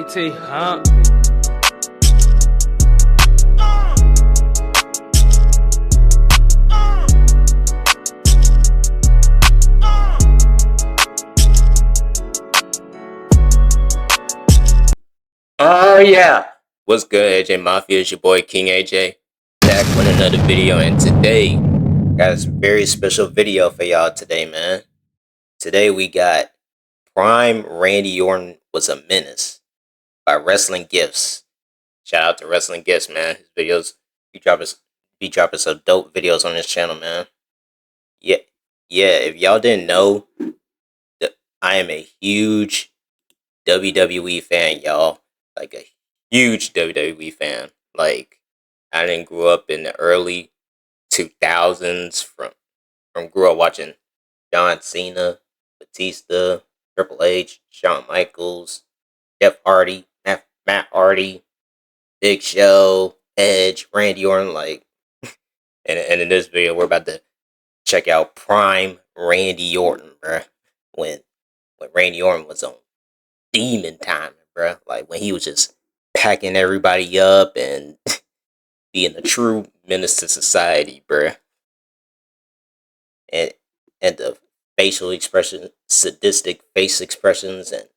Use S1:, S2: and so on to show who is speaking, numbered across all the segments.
S1: PT, huh?
S2: Oh yeah! What's good, AJ Mafia? It's your boy King AJ, back with another video, and today got a very special video for y'all today, man. Today we got Prime Randy Orton Was a Menace by Wrestling Gifts. Shout out to Wrestling Gifts, man. His videos, he dropping some dope videos on his channel, man. Yeah, if y'all didn't know, I am a huge WWE fan, y'all. Like a huge WWE fan. Like, I didn't grow up in the early 2000s from grew up watching John Cena, Batista, Triple H, Shawn Michaels, Jeff Hardy, Matt Hardy, Big Show, Edge, Randy Orton. Like, and in this video, we're about to check out Prime Randy Orton, bruh. When Randy Orton was on demon time, bruh. Like, when he was just packing everybody up and being a true menace to society, bruh. And the facial expression, sadistic face expressions and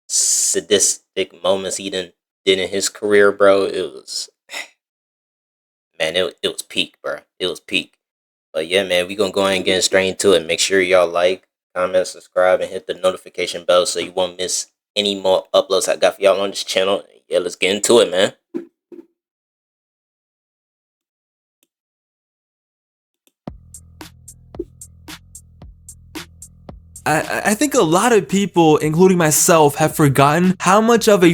S2: sadistic moments he did in his career, bro. It was, man, it was peak, bro. It was peak. But yeah, man, we gonna go ahead and get straight into it. Make sure y'all like, comment, subscribe, and hit the notification bell so you won't miss any more uploads I got for y'all on this channel. Yeah, let's get into it, man.
S3: I think a lot of people, including myself, have forgotten how much of a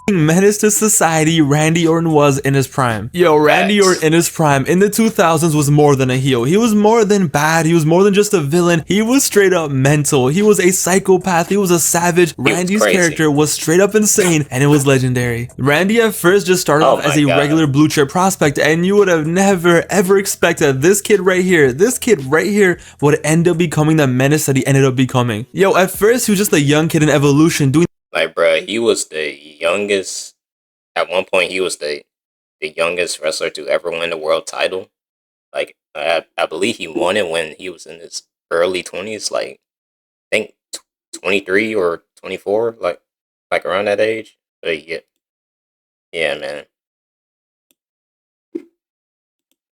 S3: menace to society Randy Orton was in his prime. Yo, Randy Orton in his prime in the 2000s was more than a heel. He was more than bad. He was more than just a villain. He was straight up mental. He was a psychopath. He was a savage. Randy's character was straight up insane, and it was legendary. Randy at first just started off as a regular blue chip prospect, and you would have never ever expected this kid right here would end up becoming the menace that he ended up becoming. Yo, at first he was just a young kid in Evolution doing
S2: like, bruh, he was the youngest. At one point, he was the youngest wrestler to ever win the world title. Like, I believe he won it when he was in his early 20s. Like, I think 23 or 24, like around that age. But yeah, man.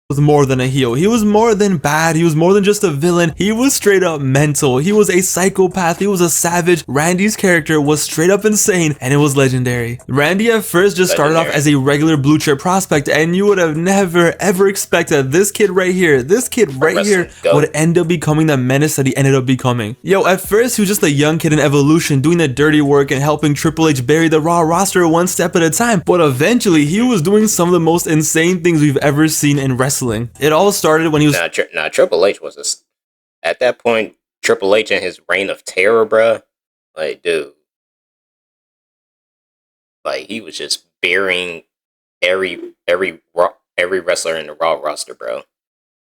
S3: Was more than a heel. He was more than bad. He was more than just a villain. He was straight up mental. He was a psychopath. He was a savage. Randy's character was straight up insane, and it was legendary. Randy at first just started off as a regular blue chip prospect, and you would have never ever expected this kid right here would end up becoming the menace that he ended up becoming. Yo, at first he was just a young kid in Evolution doing the dirty work and helping Triple H bury the Raw roster one step at a time, but eventually he was doing some of the most insane things we've ever seen in wrestling. It all started when he was
S2: Triple H was at that point. Triple H and his reign of terror, bruh. Like, dude, like, he was just burying every wrestler in the Raw roster, bro.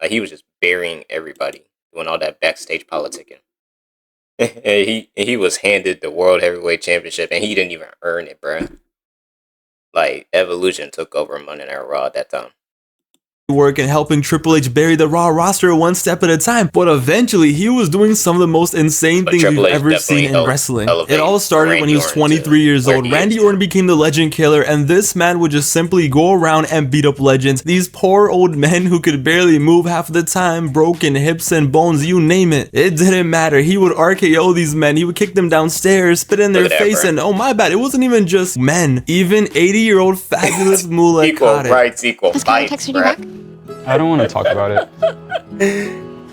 S2: Like, he was just burying everybody, doing all that backstage politicking. and he was handed the World Heavyweight Championship, and he didn't even earn it, bruh. Like, Evolution took over Monday Night Raw at that time.
S3: Work and helping Triple H bury the Raw roster one step at a time, but eventually he was doing some of the most insane things we've ever seen in wrestling. It all started when he was 23 years old. Randy Orton became the legend killer, and this man would just simply go around and beat up legends. These poor old men who could barely move half of the time, broken hips and bones, you name it. It didn't matter. He would RKO these men. He would kick them downstairs, spit in their face, and oh my bad, it wasn't even just men. Even 80-year-old fabulous Moolah
S2: equal rights, equal fights,
S4: I don't want to talk about it.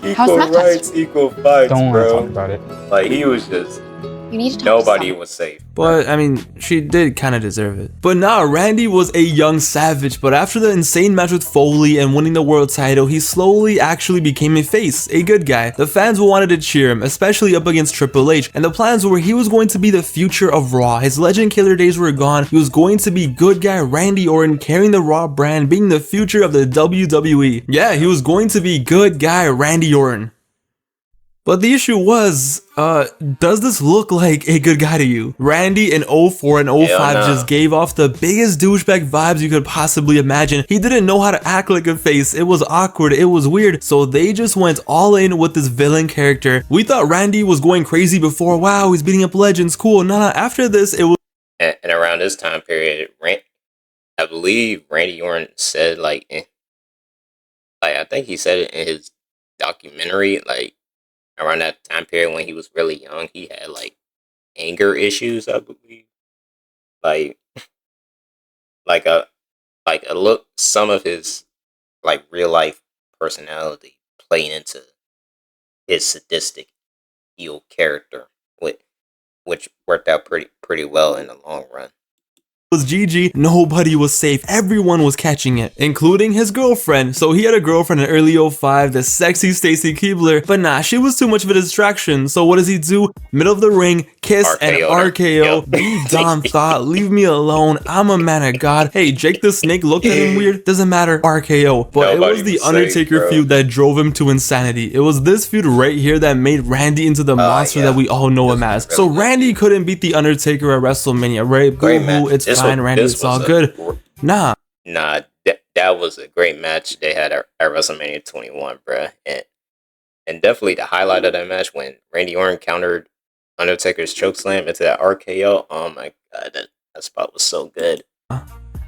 S2: Equal rights, equal fights,
S4: Don't want
S2: bro.
S4: to talk about it.
S2: Like, he was just,
S5: You need to talk
S2: nobody was safe.
S3: But, I mean, she did kind of deserve it. But nah, Randy was a young savage, but after the insane match with Foley and winning the world title, he slowly actually became a face, a good guy. The fans wanted to cheer him, especially up against Triple H, and the plans were he was going to be the future of Raw. His legend killer days were gone. He was going to be good guy Randy Orton, carrying the Raw brand, being the future of the WWE. Yeah, he was going to be good guy Randy Orton. But the issue was, does this look like a good guy to you? Randy in 04 and 05
S2: Hell
S3: just
S2: no.
S3: gave off the biggest douchebag vibes you could possibly imagine. He didn't know how to act like a face. It was awkward. It was weird. So they just went all in with this villain character. We thought Randy was going crazy before. Wow, he's beating up legends. Cool. Nah, after this, it was.
S2: And around this time period, I believe Randy Orton said I think he said it in his documentary, like around that time period when he was really young, he had like anger issues, I believe. Like like a a look some of his like real life personality playing into his sadistic evil character, which worked out pretty well in the long run.
S3: Was Gigi, nobody was safe. Everyone was catching it, including his girlfriend. So he had a girlfriend in early 05, the sexy Stacy Keibler, but nah, she was too much of a distraction. So what does he do? Middle of the ring, kiss and RKO.
S2: Yep.
S3: Be Don Thought, leave me alone. I'm a man of God. Hey, Jake the Snake looked at him weird. Doesn't matter. RKO. But
S2: Nobody
S3: it was the
S2: was safe,
S3: Undertaker
S2: bro.
S3: feud that drove him to insanity. It was this feud right here that made Randy into the monster
S2: yeah.
S3: that we all know him as.
S2: Really
S3: So
S2: good
S3: Randy
S2: feud.
S3: couldn't beat the Undertaker at WrestleMania, right?
S2: Great
S3: Boo-hoo,
S2: match.
S3: it's fine, Randy, it's all good. Nah.
S2: Nah, that was a great match they had at WrestleMania 21, bruh. And definitely the highlight of that match when Randy Orton countered Undertaker's chokeslam into that RKO. Oh my god, that spot was so good.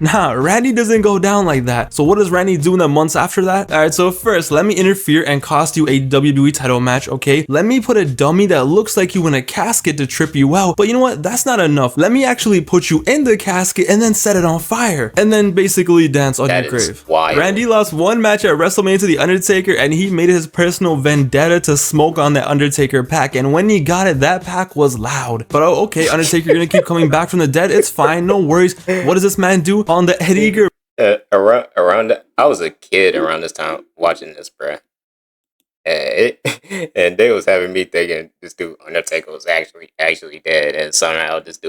S3: Nah, Randy doesn't go down like that. So what does Randy do in the months after that? Alright, so first, let me interfere and cost you a WWE title match, okay? Let me put a dummy that looks like you in a casket to trip you out. But you know what? That's not enough. Let me actually put you in the casket and then set it on fire. And then basically dance on your grave.
S2: Wild.
S3: Randy lost one match at WrestleMania to The Undertaker and he made it his personal vendetta to smoke on that Undertaker pack. And when he got it, that pack was loud. But oh, okay, Undertaker, you're gonna keep coming back from the dead. It's fine, no worries. What does this man do? On the Eddie Guerrero.
S2: I was a kid around this time watching this, bruh. And they was having me thinking this dude Undertaker was actually dead, and somehow this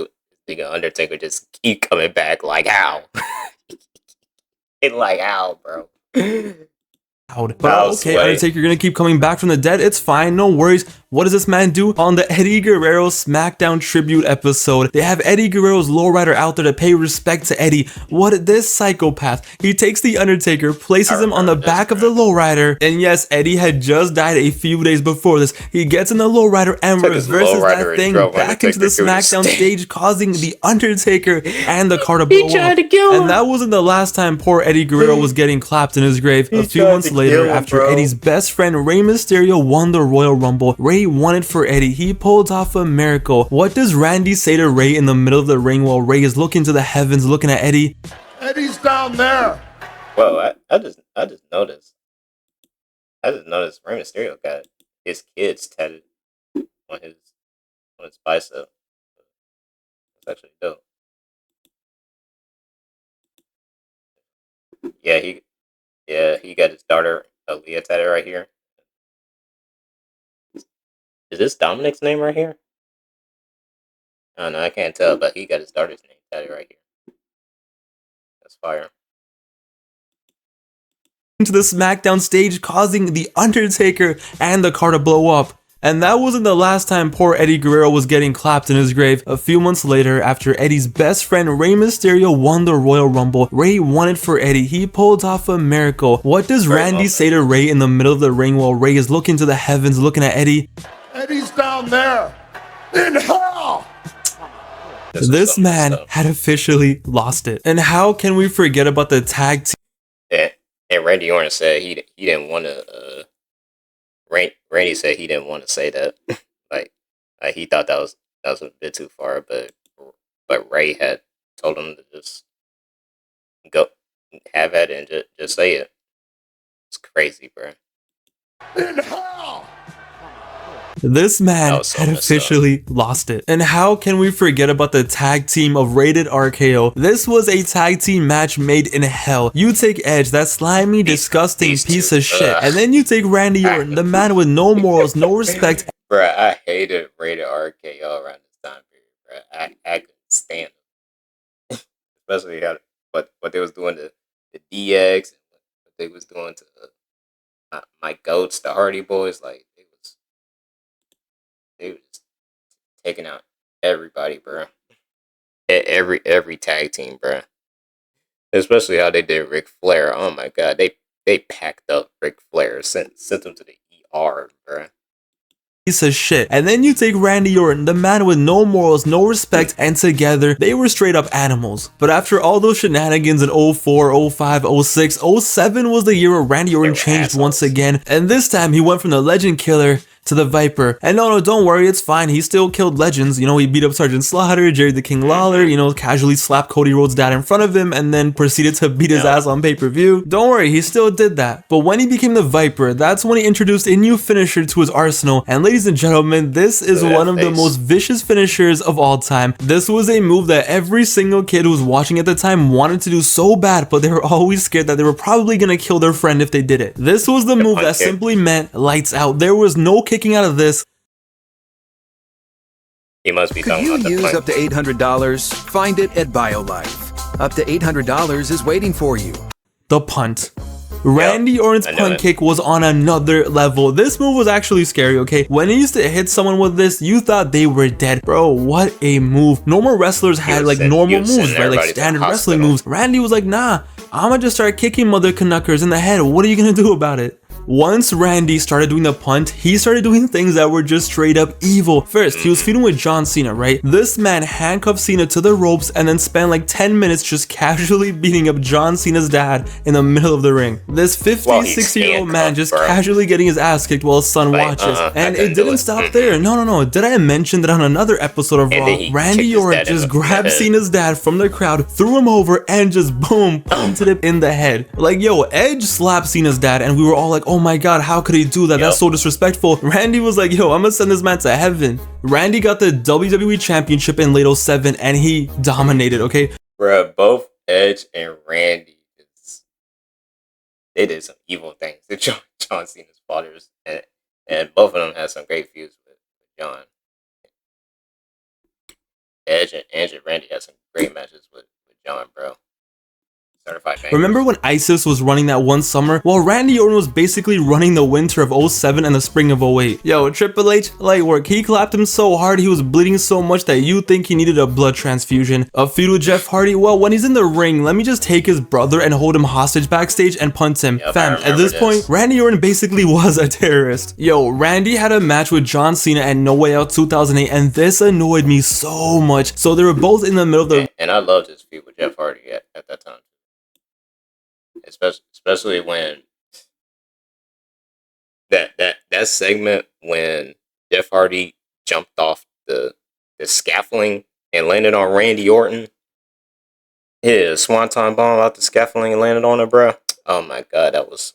S2: Undertaker just keep coming back. Like how? How, bro?
S3: But okay, Undertaker, you're gonna keep coming back from the dead. It's fine, no worries. What does this man do? On the Eddie Guerrero SmackDown tribute episode, they have Eddie Guerrero's lowrider out there to pay respect to Eddie. What this psychopath? He takes the Undertaker, places him on the back of the lowrider, and yes, Eddie had just died a few days before this. He gets in the lowrider and reverses that thing back into the SmackDown stage, causing the Undertaker and the car to blow up. And that wasn't the last time poor Eddie Guerrero was getting clapped in his grave. A few months later, after Eddie's best friend Rey Mysterio won the Royal Rumble, Rey won it for Eddie. He pulled off a miracle. What does Randy say to Rey in the middle of the ring while Rey is looking to the heavens, looking at Eddie?
S1: Eddie's down there.
S2: Well, I just noticed. Rey Mysterio got his kids tatted on his bicep. It's actually dope. Yeah, he got his daughter Aaliyah tatted right here. Is this Dominic's name right here? I don't know, I can't tell, but he got his daughter's name tatted right here. That's fire.
S3: To the SmackDown stage, causing the Undertaker and the car to blow up. And that wasn't the last time poor Eddie Guerrero was getting clapped in his grave. A few months later, after Eddie's best friend Rey Mysterio won the Royal Rumble, Rey won it for Eddie. He pulled off a miracle. What does Randy say to Rey in the middle of the ring while Rey is looking to the heavens, looking at Eddie?
S1: Eddie's down there in hell.
S3: This man had officially lost it. And how can we forget about the tag team?
S2: And Randy Orton said he didn't want to. Randy said he didn't want to say that. like he thought that was a bit too far, but Rey had told him to just go have at it and just say it. It's crazy, bro.
S1: In hell.
S3: This man
S2: so
S3: had officially lost it. And how can we forget about the tag team of Rated RKO? This was a tag team match made in hell. You take Edge, that slimy, disgusting piece of shit, and then you take Randy Orton, the man with no morals, no respect.
S2: Bruh, I hated Rated RKO around this time period, bruh. I couldn't stand them. Especially what they was doing to the DX and what they was doing to my goats, the Hardy Boys. Like, they was just taking out everybody, bro. Every tag team, bro. Especially how they did Ric Flair. Oh my god, they packed up Ric Flair, sent him to the ER, bro.
S3: Piece of shit. And then you take Randy Orton, the man with no morals, no respect, and together they were straight up animals. But after all those shenanigans in 04, 05, 06, 07 was the year where Randy Orton changed once again, and this time he went from the legend killer to the Viper. And no, don't worry, it's fine. He still killed legends. You know, he beat up Sergeant Slaughter, Jerry the King Lawler, you know, casually slapped Cody Rhodes' dad in front of him and then proceeded to beat his ass on pay-per-view. Don't worry, he still did that. But when he became the Viper, that's when he introduced a new finisher to his arsenal. And ladies and gentlemen, this is one of the most vicious finishers of all time. This was a move that every single kid who was watching at the time wanted to do so bad, but they were always scared that they were probably gonna kill their friend if they did it. This was the move that simply meant lights out. There was no kicking out of this.
S2: He must be talking
S5: Could you
S2: about the
S5: use
S2: punch.
S5: up to $800? Find it at BioLife. Up to $800 is waiting for you.
S3: The punt. Randy Orton's punt kick was on another level. This move was actually scary, okay? When he used to hit someone with this, you thought they were dead. Bro, what a move. Normal wrestlers had like normal moves, right? Like standard wrestling moves. Randy was like, nah, I'ma just start kicking mother knuckers in the head. What are you gonna do about it? Once Randy started doing the punt, he started doing things that were just straight up evil. First, he was feuding with John Cena, right? This man handcuffed Cena to the ropes and then spent like 10 minutes just casually beating up John Cena's dad in the middle of the ring. This 56-year-old man just casually getting his ass kicked while his son watches. And it didn't stop there. No. Did I mention that on another episode of Raw, Randy Orton just grabbed Cena's dad from the crowd, threw him over, and just boom, punted him in the head. Like, yo, Edge slapped Cena's dad and we were all like, oh my god, how could he do that? That's so disrespectful. Randy was like, yo, I'm gonna send this man to heaven. Randy got the WWE Championship in late 07 and he dominated, okay?
S2: Bruh, both Edge and Randy, they did some evil things to John Cena's fathers. And both of them had some great feuds with John. Edge and Randy had some great matches with John, bro.
S3: Remember when ISIS was running that one summer? Well, Randy Orton was basically running the winter of 07 and the spring of 08. Yo, Triple H, light work. He clapped him so hard, he was bleeding so much that you think he needed a blood transfusion. A feud with Jeff Hardy? Well, when he's in the ring, let me just take his brother and hold him hostage backstage and punt him. Fam, at this point, Randy Orton basically was a terrorist. Yo, Randy had a match with John Cena at No Way Out 2008, and this annoyed me so much. So they were both in the middle of the...
S2: And I loved his feud with Jeff Hardy at that time. Especially when that segment when Jeff Hardy jumped off the scaffolding and landed on Randy Orton. Hit a swanton bomb out the scaffolding and landed on it, bro. Oh my god, that was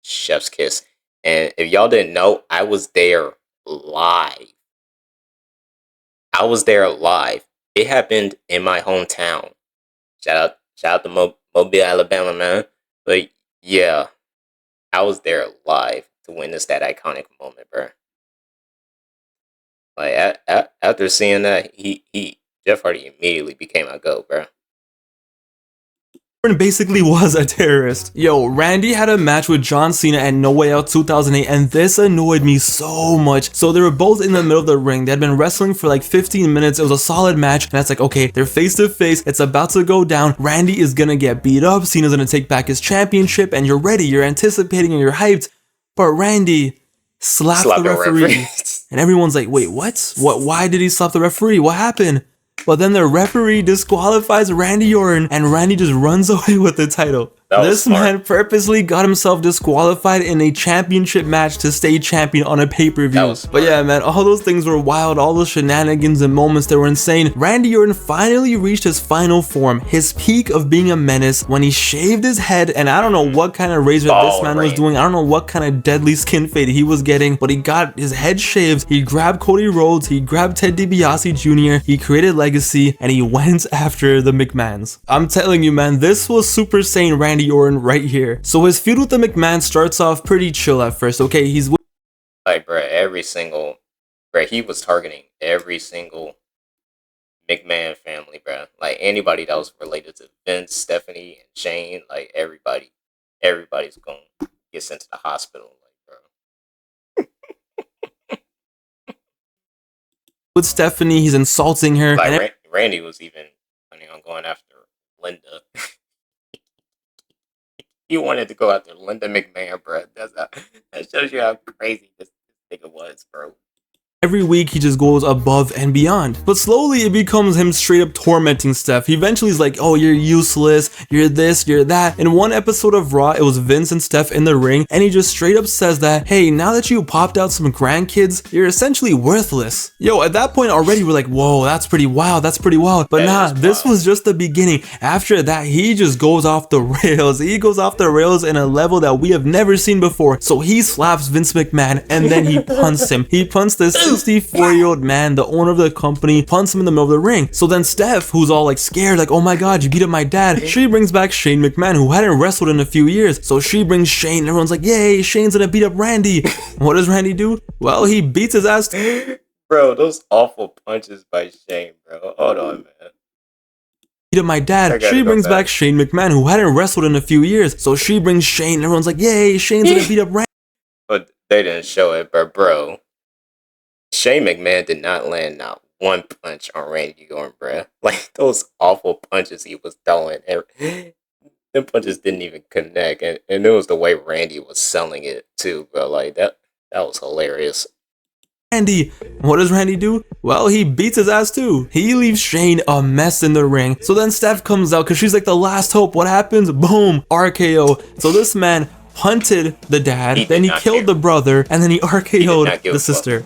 S2: chef's kiss. And if y'all didn't know, I was there live. It happened in my hometown. Shout out to Mobile, Alabama, man. But yeah, I was there live to witness that iconic moment, bro. Like after seeing that, Jeff Hardy immediately became my GOAT, bro.
S3: Basically was a terrorist. Yo, Randy had a match with John Cena at No Way Out 2008 and this annoyed me so much. So they were both in the middle of the ring. They had been wrestling for like 15 minutes. It was a solid match and that's like, okay, they're face to face. It's about to go down. Randy is gonna get beat up. Cena's gonna take back his championship and you're ready. You're anticipating and you're hyped. But Randy slapped the referee. And everyone's like, wait, what? Why did he slap the referee? What happened? But then the referee disqualifies Randy Orton and Randy just runs away with the title. This man purposely got himself disqualified in a championship match to stay champion on a pay-per-view. But yeah, man, all those things were wild. All those shenanigans and moments that were insane. Randy Orton finally reached his final form, his peak of being a menace when he shaved his head. And I don't know what kind of razor this man was doing. I don't know what kind of deadly skin fade he was getting, but he got his head shaved. He grabbed Cody Rhodes. He grabbed Ted DiBiase Jr. He created legacy and he went after the McMahons. I'm telling you, man, this was Super Saiyan Randy Orton right here. So his feud with the McMahon starts off pretty chill at first, okay? He's
S2: like, he was targeting every single McMahon family, bro. Like anybody that was related to Vince, Stephanie, and Shane, like everybody's gonna get sent to the hospital, like, bro.
S3: with Stephanie. He's insulting her.
S2: Like
S3: And
S2: Randy was even planning on going after Linda. He wanted to go after Linda McMahon, bro. That shows you how crazy this nigga was, bro.
S3: every week he just goes above and beyond. But slowly it becomes him straight up tormenting Steph. He eventually is like, oh, you're useless, you're this, you're that. In one episode of Raw, it was Vince and Steph in the ring, and he just straight up says that, hey, now that you popped out some grandkids, you're essentially worthless. Yo, at that point already we're like, whoa, that's pretty wild, that's pretty wild. But nah, this was just the beginning. After that, he just goes off the rails. He goes off the rails in a level that we have never seen before. So he slaps Vince McMahon and then he punts him. He punts this 64-year-old man, the owner of the company, punts him in the middle of the ring. So then Steph, who's all like scared, like, oh my god, you beat up my dad, she brings back Shane McMahon, who hadn't wrestled in a few years. So she brings Shane, and everyone's like, yay, Shane's gonna beat up Randy. What does Randy do? Well, he beats his ass.
S2: Bro, those awful punches by Shane, bro. Hold on, man.
S3: Beat up my dad. She brings back Shane McMahon, who hadn't wrestled in a few years. So she brings Shane, and everyone's like, yay, Shane's gonna beat up Randy.
S2: But they didn't show it, but bro, Shane McMahon did not land not one punch on Randy Orton, bro. Like, those awful punches he was throwing, them punches didn't even connect, and it was the way Randy was selling it too, bro. Like, that was hilarious.
S3: Randy. What does Randy do? Well, he beats his ass too. He leaves Shane a mess in the ring. So then Steph comes out because she's like the last hope. What happens? Boom, RKO. So this man punted the dad, then he killed the brother, and then he RKO'd the sister.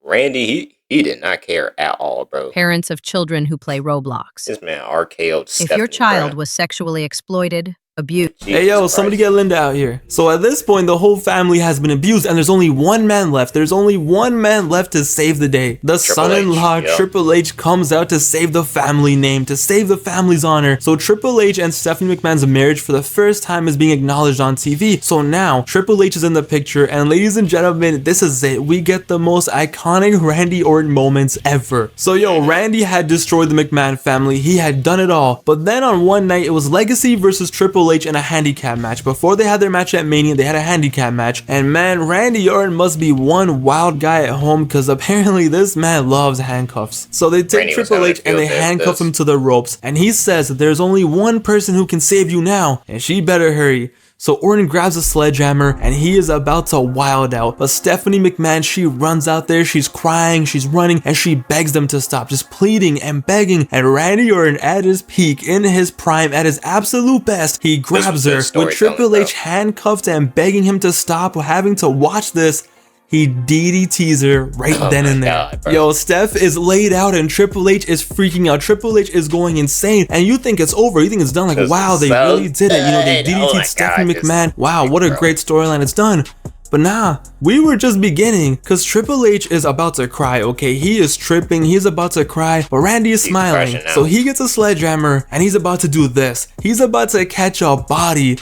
S2: Randy, he did not care at all, bro.
S6: Parents of children who play Roblox.
S2: This man RKO'd Stephanie,
S6: If your child
S2: bro.
S6: was sexually exploited, abused.
S3: Hey yo, somebody get Linda out here. So at this point, the whole family has been abused, and there's only one man left. There's only one man left to save the day. The son-in-law, Triple H, comes out to save the family name, to save the family's honor. So Triple H and Stephanie McMahon's marriage for the first time is being acknowledged on TV. So now Triple H is in the picture, and ladies and gentlemen, this is it. We get the most iconic Randy Orton moments ever. So yo, Randy had destroyed the McMahon family. He had done it all. But then on one night, it was Legacy versus Triple H in a handicap match. Before they had their match at Mania, they had a handicap match, and man, Randy Orton must be one wild guy at home, because apparently this man loves handcuffs. So they take Triple H and they handcuff him to the ropes, and he says that there's only one person who can save you now, and she better hurry. So Orton grabs a sledgehammer and he is about to wild out. But Stephanie McMahon, she runs out there, she's crying, she's running, and she begs them to stop, just pleading and begging. And Randy Orton, at his peak, in his prime, at his absolute best, he grabs her with Triple H handcuffed and begging him to stop. Having to watch this, he DDTs her right then and there. God, yo, Steph is laid out and Triple H is freaking out. Triple H is going insane, and you think it's over, you think it's done. Like, wow, they really did it. You know, they DDT'd Stephanie McMahon. Wow, what a great storyline, it's done. But nah, we were just beginning, because Triple H is about to cry, okay? He is tripping, he's about to cry, but Randy is smiling. So he gets a sledgehammer, and he's about to do this. He's about to catch a body,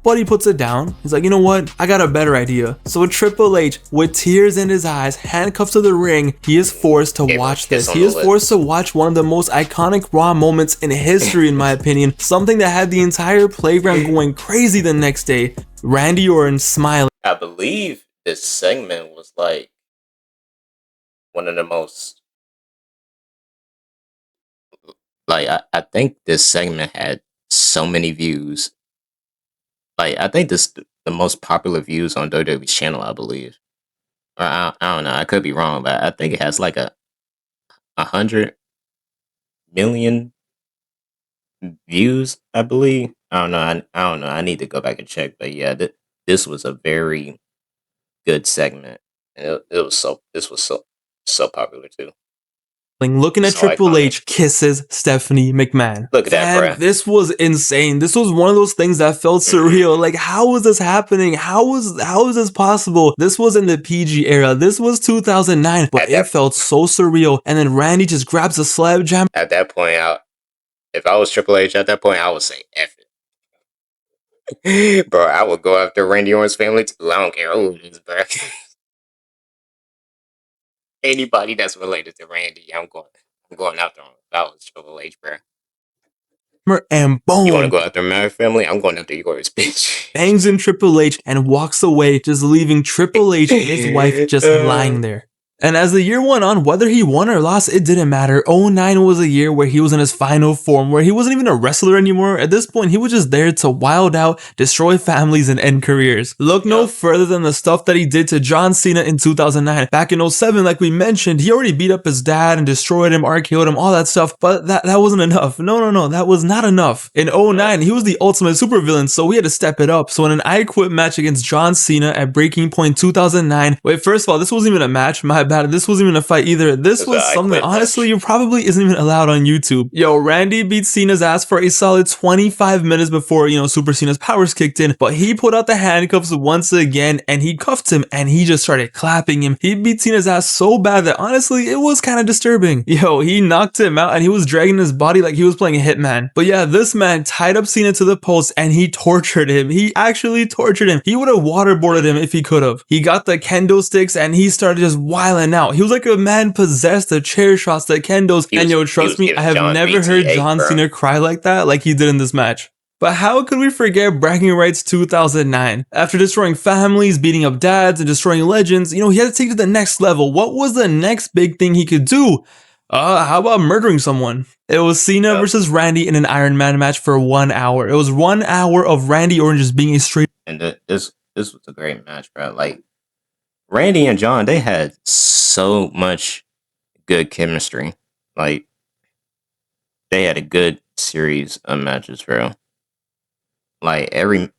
S3: but he puts it down. He's like, you know what? I got a better idea. So Triple H, with tears in his eyes, handcuffed to the ring, he is forced to watch this. He is forced to watch one of the most iconic Raw moments in history, in my opinion. Something that had the entire playground going crazy the next day. Randy Orton smiling.
S2: I believe this segment was like one of the most, like, I think this segment had so many views. Like, I think this the most popular views on WWE's channel, I believe. Or I don't know, I could be wrong, but I think it has like 100 million views, I believe. I don't know. I don't know. I need to go back and check. But yeah, this was a very good segment, and this was so popular too.
S3: Looking at Triple H kisses Stephanie McMahon.
S2: Look at that, bro.
S3: This was insane. This was one of those things that felt surreal. Like, how was this happening? How is this possible? This was in the PG era. This was 2009, but it felt so surreal. And then Randy just grabs a sledgehammer.
S2: At that point, if I was Triple H at that point, I would say F it. Bro, I would go after Randy Orton's family too. I don't care who it is, bro. Anybody that's related to Randy, I'm going after him. That was Triple H, bro.
S3: and boom.
S2: You want to go after my family? I'm going after yours, bitch.
S3: Bangs in Triple H and walks away, just leaving Triple H and his wife just lying there. And as the year went on, whether he won or lost, it didn't matter. 09 was a year where he was in his final form, where he wasn't even a wrestler anymore. At this point, he was just there to wild out, destroy families, and end careers. Look no further than the stuff that he did to John Cena in 2009. Back in 07, like we mentioned, he already beat up his dad and destroyed him, RKO'd him, all that stuff, but that wasn't enough. No, that was not enough. In 09, he was the ultimate supervillain, so we had to step it up. So in an I Quit match against John Cena at Breaking Point 2009, wait, first of all, this wasn't even a match, my bad, this wasn't even a fight either. This was something, honestly, you probably isn't even allowed on YouTube. Yo, Randy beat Cena's ass for a solid 25 minutes before, Super Cena's powers kicked in, but he put out the handcuffs once again, and he cuffed him, and he just started clapping him. He beat Cena's ass so bad that, honestly, it was kind of disturbing. Yo, he knocked him out, and he was dragging his body like he was playing a hitman. But yeah, this man tied up Cena to the post, and he tortured him. He actually tortured him. He would have waterboarded him if he could have. He got the kendo sticks, and he started just wilding out. He was like a man possessed, the chair shots, the kendos, and yo, trust me, I have never heard John Cena cry like that, like he did in this match. But how could we forget Bragging Rights 2009? After destroying families, beating up dads, and destroying legends, he had to take it to the next level. What was the next big thing he could do? How about murdering someone? It was Cena versus Randy in an Iron Man match for 1 hour. It was 1 hour of Randy Orton just being a straight.
S2: And this was a great match, bro. Like, Randy and John, they had so much good chemistry. Like, they had a good series of matches, bro. Like, let me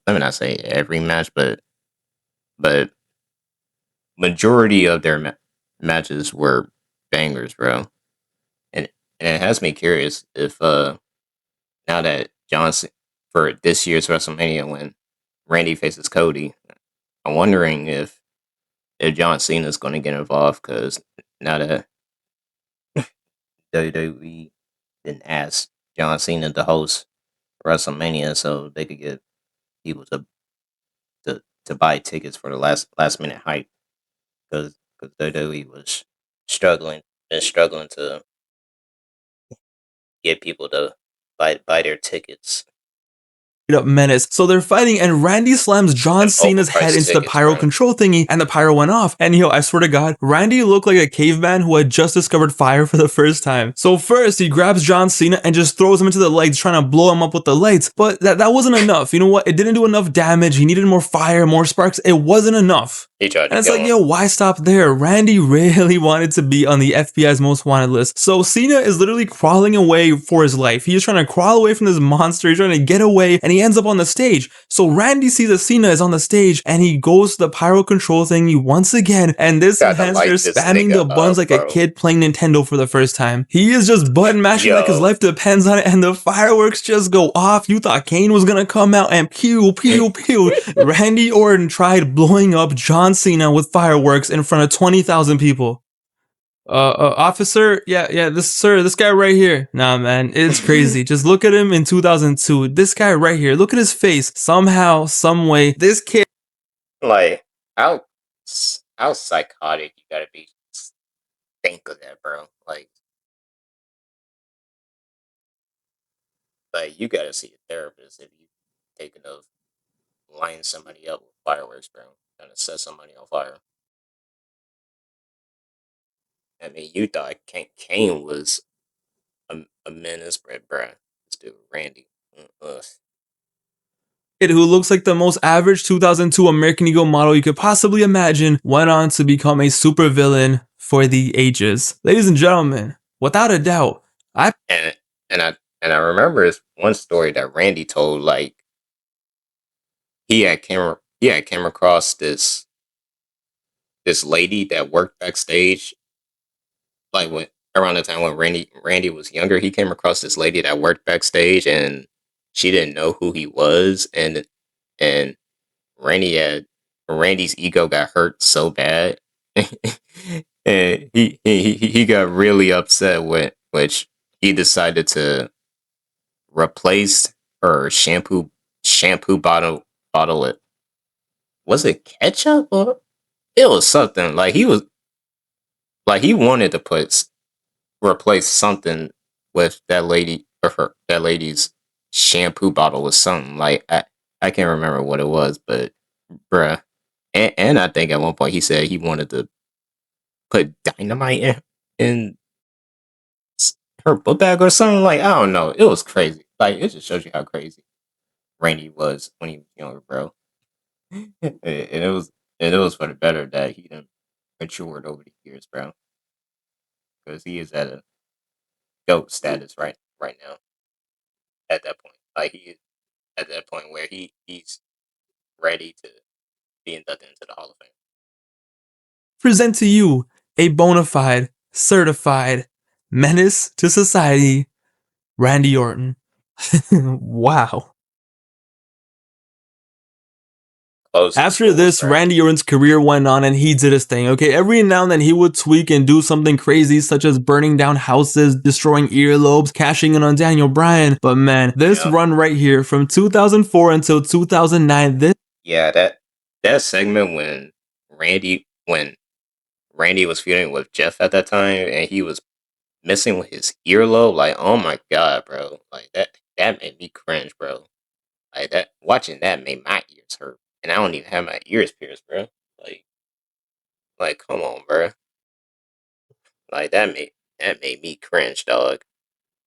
S2: not say every match, but majority of their matches were bangers, bro. And it has me curious if now that Johnson for this year's WrestleMania when Randy faces Cody, I'm wondering if John Cena is going to get involved, because now that WWE didn't ask John Cena to host WrestleMania, so they could get people to buy tickets for the last minute hype, because WWE was struggling to get people to buy their tickets.
S3: Up menace. So they're fighting, and Randy slams John Cena's head into the pyro control thingy, and the pyro went off. And I swear to God, Randy looked like a caveman who had just discovered fire for the first time. So first, he grabs John Cena and just throws him into the lights, trying to blow him up with the lights. But that wasn't enough. You know what? It didn't do enough damage. He needed more fire, more sparks. It wasn't enough.
S2: He tried to
S3: and it's like, yo, why stop there? Randy really wanted to be on the FBI's most wanted list. So Cena is literally crawling away for his life. He's trying to crawl away from this monster. He's trying to get away, and he ends up on the stage. So Randy sees that Cena is on the stage, and he goes to the pyro control thingy once again, and this man's there spamming the buttons like a kid playing Nintendo for the first time. He is just button mashing like his life depends on it, and the fireworks just go off. You thought Kane was gonna come out and pew, pew, pew. Randy Orton tried blowing up John Cena with fireworks in front of 20,000 people. Officer, this guy right here. Nah, man, it's crazy. Just look at him in 2002. This guy right here, look at his face. Somehow, some way, this kid.
S2: Like, how psychotic you gotta be to think of that, bro. Like, you gotta see a therapist if you thinking of lining somebody up with fireworks, bro. Trying to set somebody on fire. I mean, you thought Kane was a menace, bruh. This dude, Randy.
S3: Kid who looks like the most average 2002 American Eagle model you could possibly imagine went on to become a supervillain for the ages. Ladies and gentlemen, without a doubt, I
S2: remember this one story that Randy told. Like, he had came across this lady that worked backstage. Like, when around the time when Randy was younger, he came across this lady that worked backstage, and she didn't know who he was, and Randy's ego got hurt so bad, and he got really upset, with which he decided to replace her shampoo bottle with, was it ketchup, or it was something, like he wanted to replace something with that lady that lady's shampoo bottle was something like I can't remember what it was, but bruh. And I think at one point he said he wanted to put dynamite in her book bag or something. Like, I don't know. It was crazy. Like, it just shows you how crazy Randy was when he was younger, bro. and it was for the better that he done matured over the years, bro. Because he is at a GOAT status right now. At that point, like he is at that point where he's ready to be inducted into the Hall of Fame.
S3: Present to you a bona fide, certified menace to society, Randy Orton. Wow. After this, Randy Orton's career went on and he did his thing, okay? Every now and then he would tweak and do something crazy, such as burning down houses, destroying earlobes, cashing in on Daniel Bryan. But man, this run right here from 2004 until 2009, this...
S2: Yeah, that segment when Randy was feuding with Jeff at that time and he was messing with his earlobe, like, oh my god, bro. Like, that made me cringe, bro. Like, that watching that made my ears hurt. And I don't even have my ears pierced, bro. Like, come on, bro. Like, that made me cringe, dog.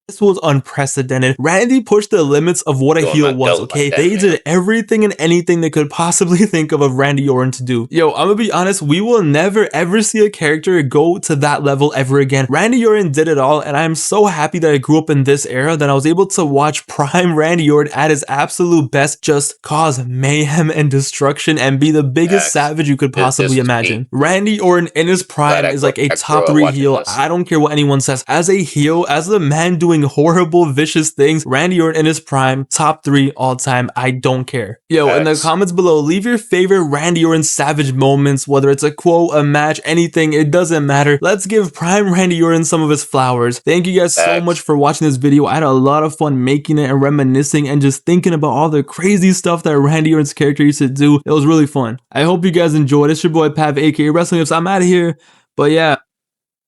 S3: This was unprecedented. Randy pushed the limits of what a heel was, okay? Like that, they did everything and anything they could possibly think of Randy Orton to do. Yo, I'm gonna be honest, we will never ever see a character go to that level ever again. Randy Orton did it all, and I'm so happy that I grew up in this era that I was able to watch prime Randy Orton at his absolute best just cause mayhem and destruction and be the biggest savage you could possibly imagine. Randy Orton in his prime is like a top 3 heel. I don't care what anyone says. As a heel, as the man doing horrible, vicious things, Randy Orton in his prime, top 3 all time. I don't care. Yo, in the comments below, leave your favorite Randy Orton savage moments, whether it's a quote, a match, anything, it doesn't matter. Let's give prime Randy Orton some of his flowers. Thank you guys so much for watching this video. I had a lot of fun making it and reminiscing and just thinking about all the crazy stuff that Randy Orton's character used to do. It was really fun. I hope you guys enjoyed. It's your boy Pav, aka Wrestling Ifs. I'm out of here. But yeah.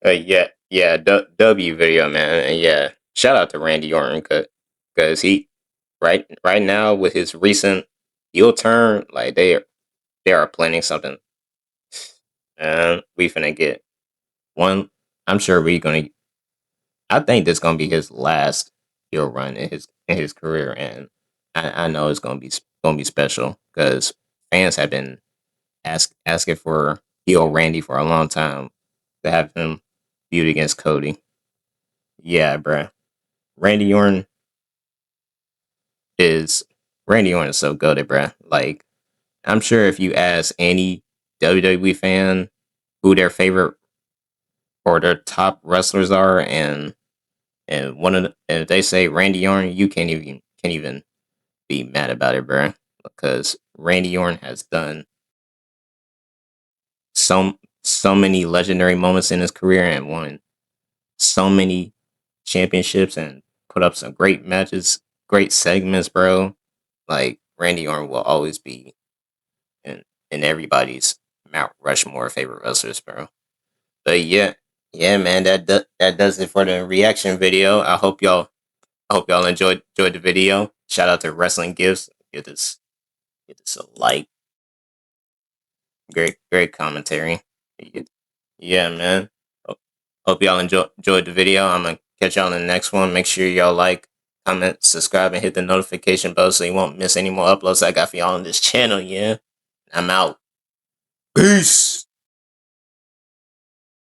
S2: W video, man. And yeah. Shout out to Randy Orton because he right now with his recent heel turn, like they are planning something, and we finna get one. I'm sure I think this gonna be his last heel run in his career, and I know it's gonna be special because fans have been asking for heel Randy for a long time to have him feud against Cody. Yeah, bruh. Randy Orton is so good, bruh. Like, I'm sure if you ask any WWE fan who their favorite or their top wrestlers are, and if they say Randy Orton, you can't even be mad about it, bruh. Because Randy Orton has done so many legendary moments in his career and won so many championships and put up some great matches, great segments, bro. Like, Randy Orton will always be in everybody's Mount Rushmore favorite wrestlers, bro. But yeah, man, that does it for the reaction video. I hope y'all enjoyed the video. Shout out to Wrestling Gifts. Give this a like. Great commentary. Yeah, man. Hope y'all enjoyed the video. I'm gonna catch y'all in the next one. Make sure y'all like, comment, subscribe, and hit the notification bell so you won't miss any more uploads I got for y'all on this channel, yeah? I'm out. Peace!